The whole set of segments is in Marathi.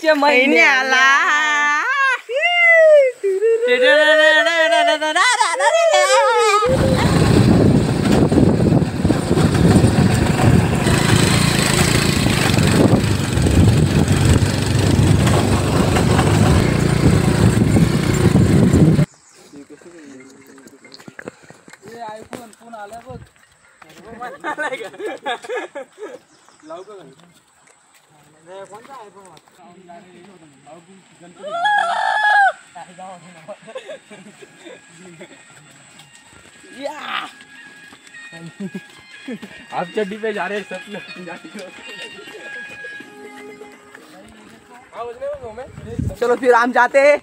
आमच्या महिन्याला आयफोन फोन आला बघ कोणता आयफोन आप चड्डी पे जा रहे सब लोग। चलो फिर हम जाते हैं।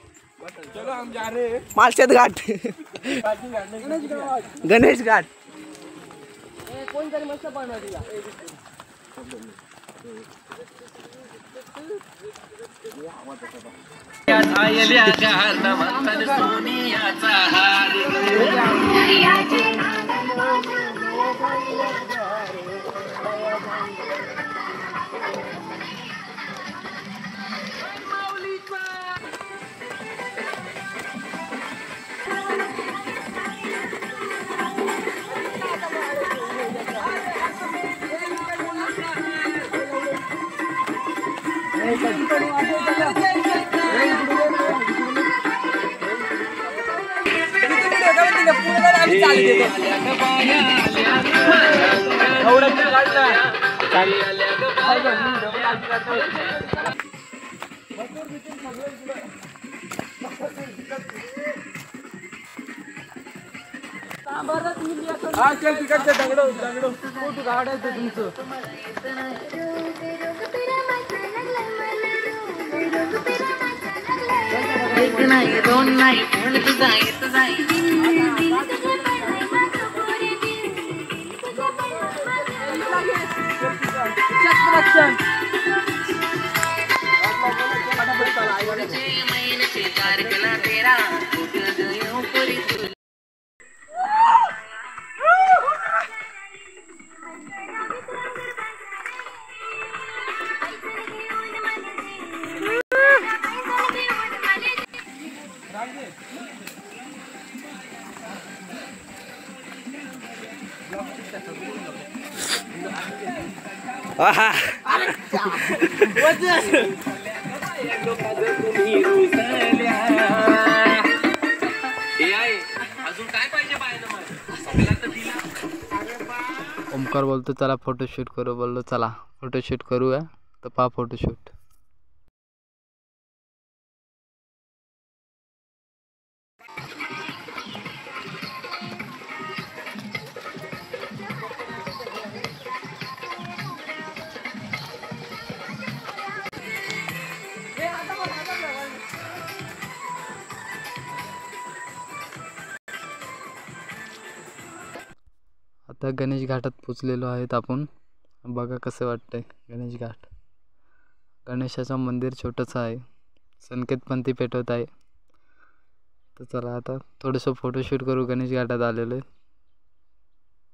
चलो हम जा रहे हैं मालशेद घाट गणेश घाट। कोण तरी मस्त बनवला तिकडचं दगड कुठं गाडायचं तुमचं एक नाही दोन नाही पण तुझा येत जाई महिन्याचे तारखेला तेरा ओमकार बोलतो चला फोटोशूट करू, बोललो चला फोटोशूट करूया. तर पहा फोटोशूट. आता गणेश घाटात पोचलेलो आहेत आपण. बघा कसं वाटतंय गणेश घाट. गणेशाचं मंदिर छोटंसं आहे. संकेत पण ती पेटवत आहे. तर चला आता थोडंसं फोटोशूट करू. गणेश घाटात आलेलो आहे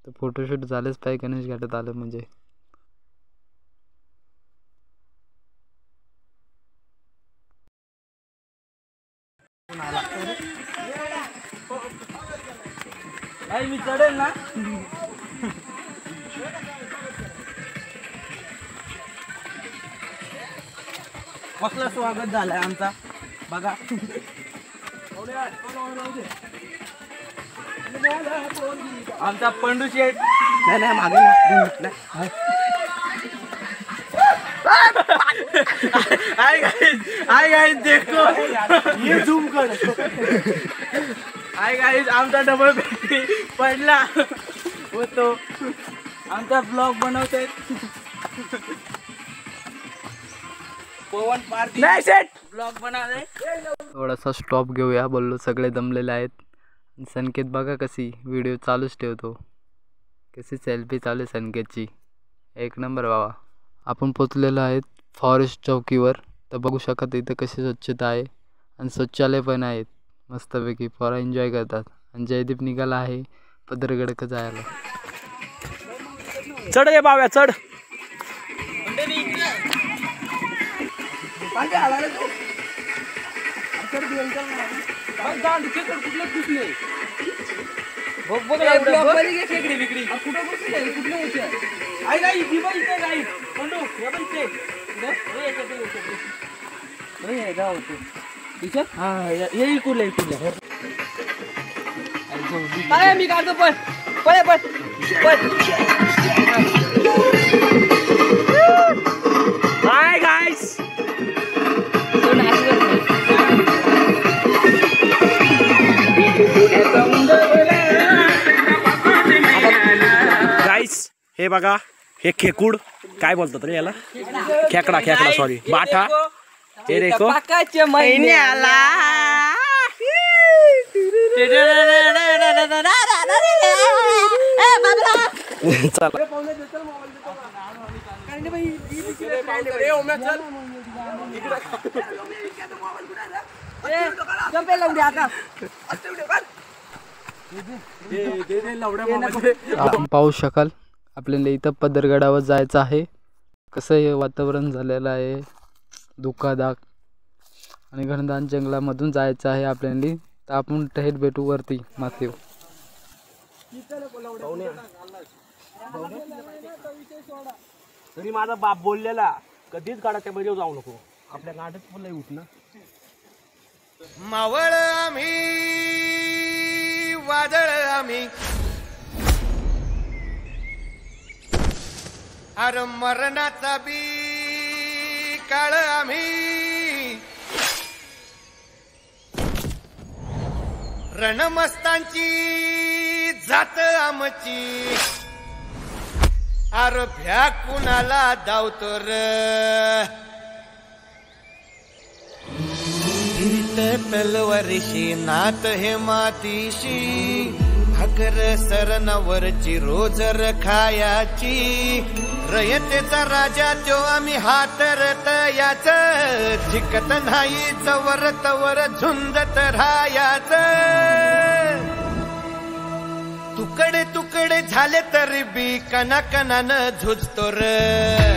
तर फोटोशूट झालंच पाहिजे गणेश घाटात आलं म्हणजे. मी चढेल ना. कसलं स्वागत झालंय आमचा बघा. आमचा पंडू शेठ नाही मागे हाय गाइस देखो ये झूम कर. हाय गाइस आमचा डबल पडला होतो. आमचा ब्लॉग बनवते पवन पार्टी ब्लॉग बनवले. थोडासा स्टॉप घेऊया बोललो. सगळे दमलेले आहेत. संकेत बघा कशी व्हिडिओ चालूच ठेवतो. कशी सेल्फी चालू आहे संकेतची. एक नंबर बाबा. आपण पोचलेलो आहेत फॉरेस्ट चौकीवर. तर बघू शकत इथं कशी स्वच्छता आहे आणि शौचालय पण आहेत मस्तपैकी. पोरा एन्जॉय करतात. आणि जयदीप निघाला आहे पदरगडक जायला. चढ ये बाव्या चढ. मी काढतो पण पळे पण हाय गाईस गाईस हे बघा हे खेकूड काय बोलतात रे याला खेकडा सॉरी बाठा हे देखो पाकाच्या महिन्याला चला आपण पाहू शकाल आपल्याला इथं पदरगडावर जायचं आहे. कसं हे वातावरण झालेलं आहे धुकाधाक आणि घनदाट जंगलामधून जायचं आहे आपल्याला. तर आपण थेट भेटू वरती माथेव. तरी माझा बाप बोललेला कधीच गाडाच्या मध्ये जाऊ नको आपल्या गाडीत पण लई उठ ना. मावळ आम्ही वादळ आम्ही अरे मरणाचा बी काळ आम्ही रणमस्तांची जात आमची अरे भ्या कुणाला धावतो र तलवारीशी नात हे मातीशी भाकर सरणावरची रोजर खायाची रयतेचा राजा तो आम्ही हातरत याच झिकत नाही जवर तवर झुंजत राहायाच तुकडे तुकडे झाले तरी बी कणाकणानं झुजतो र